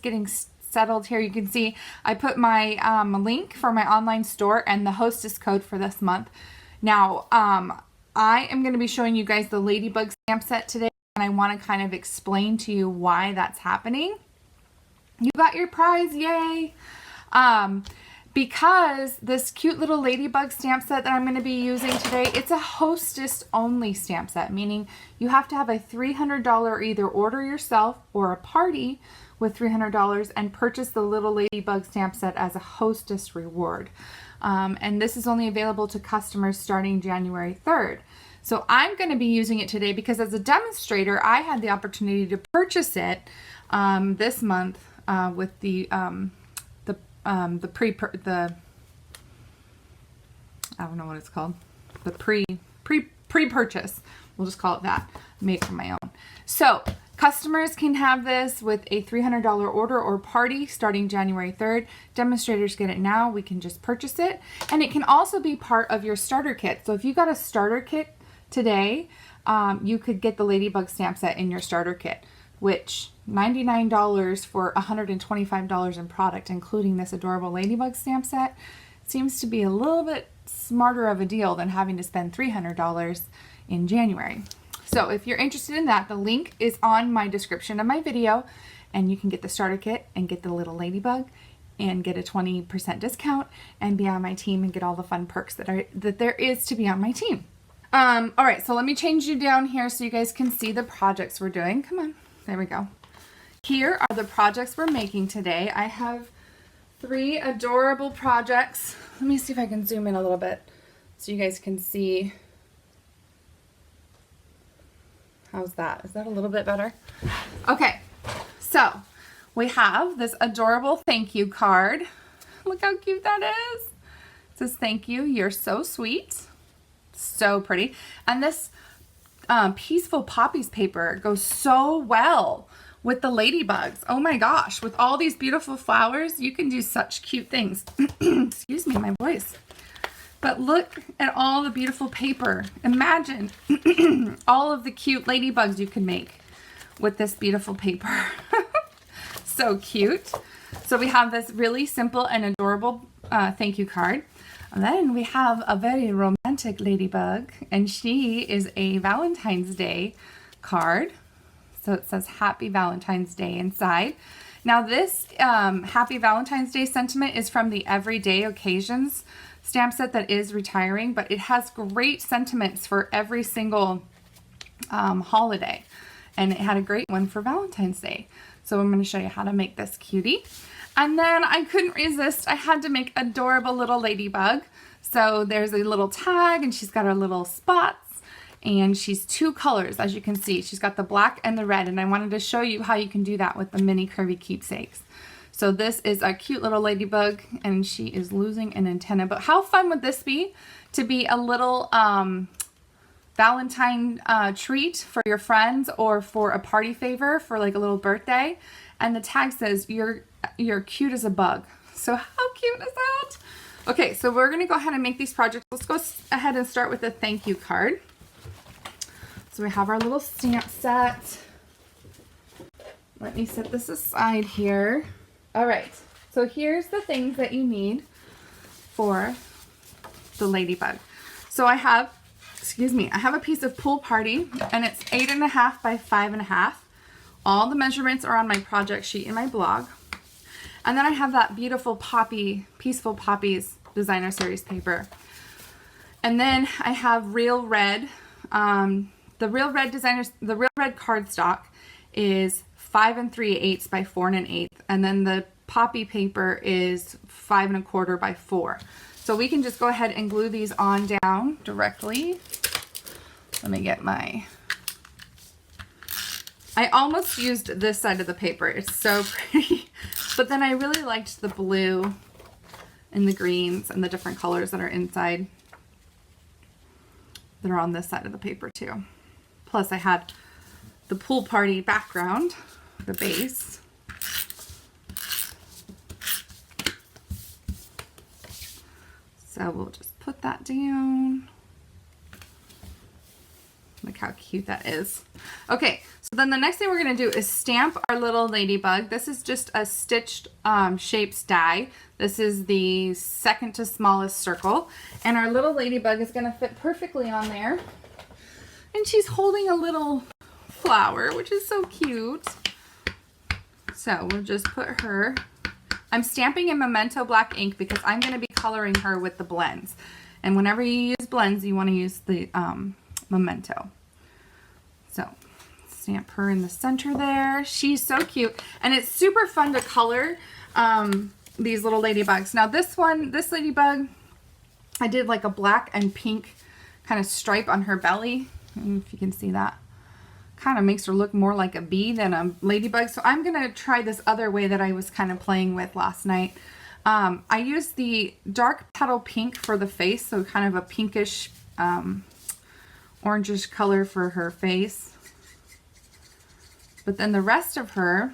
getting settled here. You can see I put my link for my online store and the Hostess code for this month. Now, I am going to be showing you guys the Ladybug stamp set today, and I want to kind of explain to you why that's happening. You got your prize, yay! Because this cute little Ladybug stamp set that I'm going to be using today, it's a Hostess only stamp set, meaning you have to have a $300 either order yourself or a party with $300 and purchase the little Ladybug stamp set as a Hostess reward. And this is only available to customers starting January 3rd. So I'm going to be using it today because as a demonstrator, I had the opportunity to purchase it this month with the I don't know what it's called, the pre-purchase. We'll just call it that. Make it my own. So customers can have this with a $300 order or party starting January 3rd. Demonstrators get it now. We can just purchase it. And it can also be part of your starter kit. So if you got a starter kit today, you could get the Ladybug stamp set in your starter kit, which $99 for $125 in product, including this adorable Ladybug stamp set, seems to be a little bit smarter of a deal than having to spend $300 in January. So if you're interested in that, the link is on my description of my video, and you can get the starter kit and get the little Ladybug and get a 20% discount and be on my team and get all the fun perks that there is to be on my team. All right, so let me change you down here so you guys can see the projects we're doing. Come on, there we go. Here are the projects we're making today. I have 3 adorable projects. Let me see if I can zoom in a little bit so you guys can see. How's that? Is that a little bit better? Okay, so we have this adorable thank you card. Look how cute that is. It says, "Thank you, you're so sweet." So pretty. And this Peaceful Poppies paper goes so well with the ladybugs. Oh my gosh, with all these beautiful flowers, you can do such cute things. Excuse me, my voice. But look at all the beautiful paper. Imagine all of the cute ladybugs you can make with this beautiful paper. So cute. So we have this really simple and adorable thank you card. And then we have a very romantic ladybug, and she is a Valentine's Day card. So it says Happy Valentine's Day inside. Now this Happy Valentine's Day sentiment is from the Everyday Occasions stamp set that is retiring, but it has great sentiments for every single holiday. And it had a great one for Valentine's Day. So I'm going to show you how to make this cutie. And then I couldn't resist. I had to make adorable little ladybug. So there's a little tag, and she's got her little spots, and she's 2 colors, as you can see. She's got the black and the red, and I wanted to show you how you can do that with the mini curvy keepsakes. So this is a cute little ladybug, and she is losing an antenna. But how fun would this be to be a little Valentine treat for your friends, or for a party favor for like a little birthday? And the tag says, you're cute as a bug. So how cute is that? Okay, so we're gonna go ahead and make these projects. Let's go ahead and start with the thank you card. So we have our little stamp set. Let me set this aside here. All right, so here's the things that you need for the ladybug. So I have a piece of Pool Party, and it's 8.5 by 5.5. All the measurements are on my project sheet in my blog. And then I have that beautiful Peaceful Poppies designer series paper. And then I have Real Red. The Real Red cardstock is 5 3/8 by 4 1/8. And then the poppy paper is 5 1/4 by 4. So we can just go ahead and glue these on down directly. Let me get I almost used this side of the paper. It's so pretty. But then I really liked the blue and the greens and the different colors that are inside that are on this side of the paper too. Plus I had the Pool Party background, the base. So we'll just put that down. Look Look how cute that is. Okay, so then the next thing we're going to do is stamp our little ladybug. This is just a stitched shapes die. This is the second to smallest circle. And our little ladybug is going to fit perfectly on there. And she's holding a little flower, which is so cute. So we'll just put her. I'm stamping in Memento black ink because I'm going to be coloring her with the blends. And whenever you use blends, you want to use the Memento. So stamp her in the center there. She's so cute. And it's super fun to color these little ladybugs. Now this ladybug, I did like a black and pink kind of stripe on her belly. I don't know if you can see that. Kind of makes her look more like a bee than a ladybug. So I'm going to try this other way that I was kind of playing with last night. I used the dark petal pink for the face, so kind of a pinkish, orangish color for her face. But then the rest of her,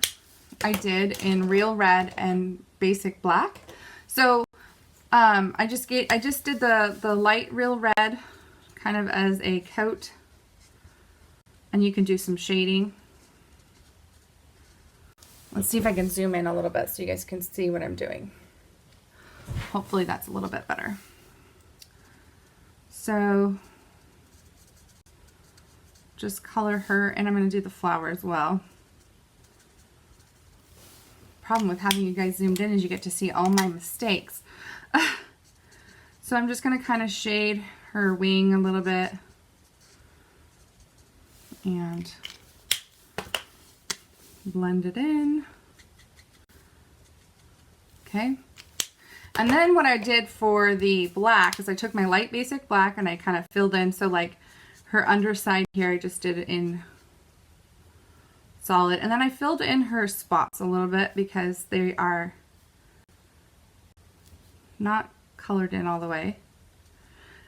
I did in real red and basic black. So I just did the light real red kind of as a coat, and you can do some shading. Let's see if I can zoom in a little bit so you guys can see what I'm doing. Hopefully that's a little bit better. So just color her, and I'm going to do the flower as well. Problem with having you guys zoomed in is you get to see all my mistakes. So I'm just going to kind of shade her wing a little bit and blend it in. Okay. And then what I did for the black is I took my light basic black and I kind of filled in, so like her underside here, I just did it in solid. And then I filled in her spots a little bit because they are not colored in all the way.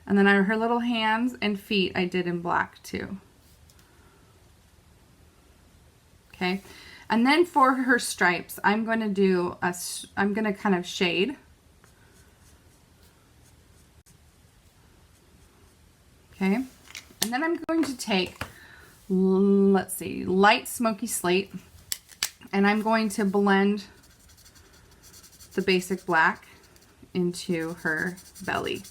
And then her little hands and feet I did in black too. Okay. And then for her stripes, I'm going to kind of shade. Okay, and then I'm going to take, let's see, light smoky slate, and I'm going to blend the basic black into her belly.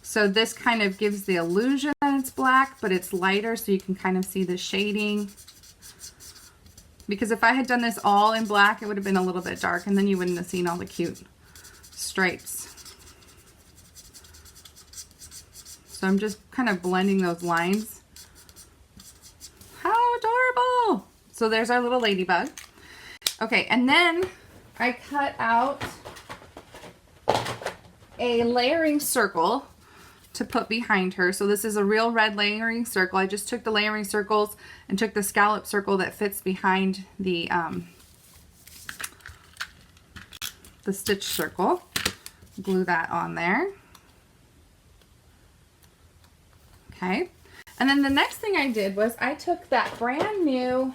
So this kind of gives the illusion that it's black, but it's lighter, so you can kind of see the shading. Because if I had done this all in black, it would have been a little bit dark, and then you wouldn't have seen all the cute stripes. So I'm just kind of blending those lines. How adorable! So there's our little ladybug. Okay, and then I cut out a layering circle to put behind her. So this is a real red layering circle. I just took the layering circles and took the scallop circle that fits behind the stitch circle. Glue that on there. Okay, and then the next thing I did was I took that brand new,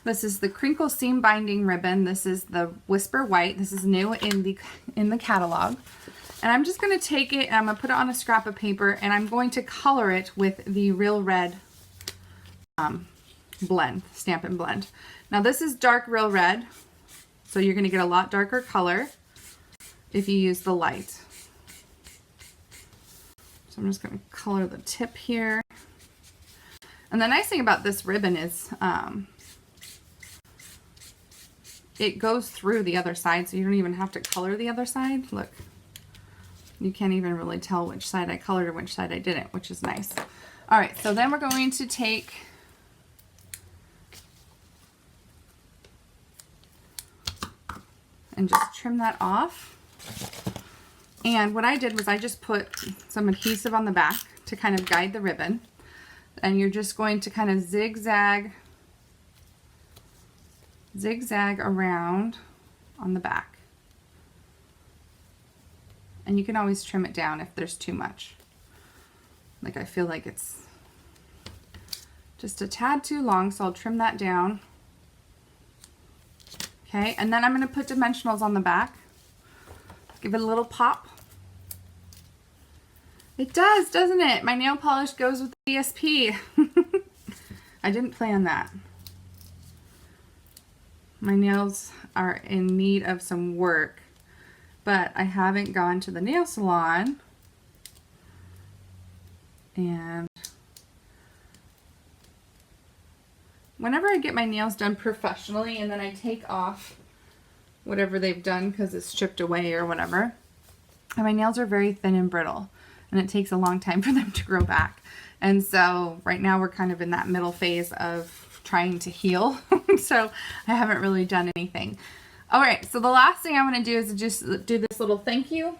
this is the crinkle seam binding ribbon. This is the Whisper White. This is new in the catalog. And I'm just going to take it and I'm going to put it on a scrap of paper and I'm going to color it with the real red blend, stamp and blend. Now this is dark real red, so you're going to get a lot darker color if you use the light. So I'm just going to color the tip here. And the nice thing about this ribbon is it goes through the other side, so you don't even have to color the other side. Look, you can't even really tell which side I colored and which side I didn't, which is nice. All right, so then we're going to take and just trim that off. And what I did was I just put some adhesive on the back to kind of guide the ribbon. And you're just going to kind of zigzag around on the back. And you can always trim it down if there's too much. Like I feel like it's just a tad too long, so I'll trim that down. Okay, and then I'm going to put dimensionals on the back. Give it a little pop. It does, doesn't it? My nail polish goes with ESP. I didn't plan that. My nails are in need of some work, but I haven't gone to the nail salon. And whenever I get my nails done professionally and then I take off whatever they've done because it's chipped away or whatever, and my nails are very thin and brittle and it takes a long time for them to grow back. And so right now we're kind of in that middle phase of trying to heal. So I haven't really done anything. All right, so the last thing I want to do is just do this little thank you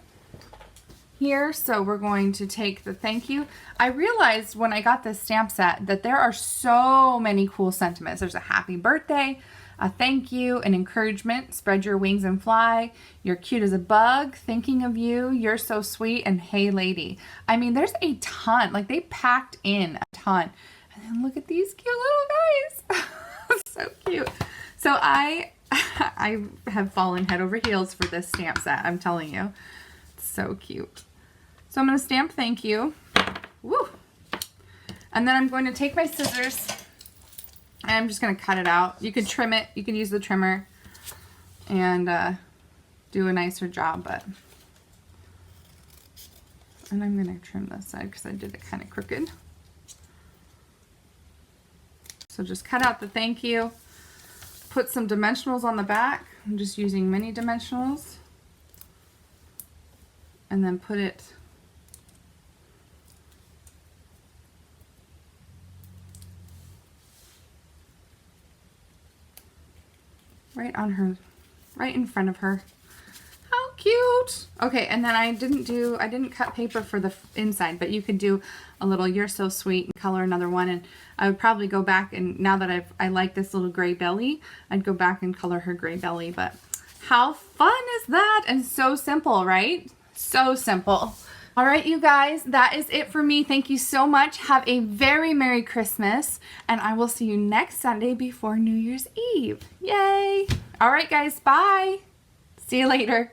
here. So we're going to take the thank you. I realized when I got this stamp set that there are so many cool sentiments. There's a happy birthday, a thank you, an encouragement, spread your wings and fly, you're cute as a bug, thinking of you, you're so sweet, and hey lady. I mean, there's a ton, like they packed in a ton. And then look at these cute little guys. So cute. So I have fallen head over heels for this stamp set, I'm telling you. It's so cute. So I'm going to stamp thank you. Woo! And then I'm going to take my scissors and I'm just going to cut it out. You can trim it. You can use the trimmer and do a nicer job. And I'm going to trim this side because I did it kind of crooked. So just cut out the thank you. Put some dimensionals on the back. I'm just using mini dimensionals. And then put it right on her, right in front of her. How cute. Okay, and then I didn't cut paper for the inside, but you could do a little you're so sweet and color another one. And I would probably go back, and now that I like this little gray belly, I'd go back and color her gray belly. But how fun is that? And so simple, right? So simple. All right, you guys, that is it for me. Thank you so much. Have a very Merry Christmas, and I will see you next Sunday before New Year's Eve. Yay. All right, guys, bye. See you later.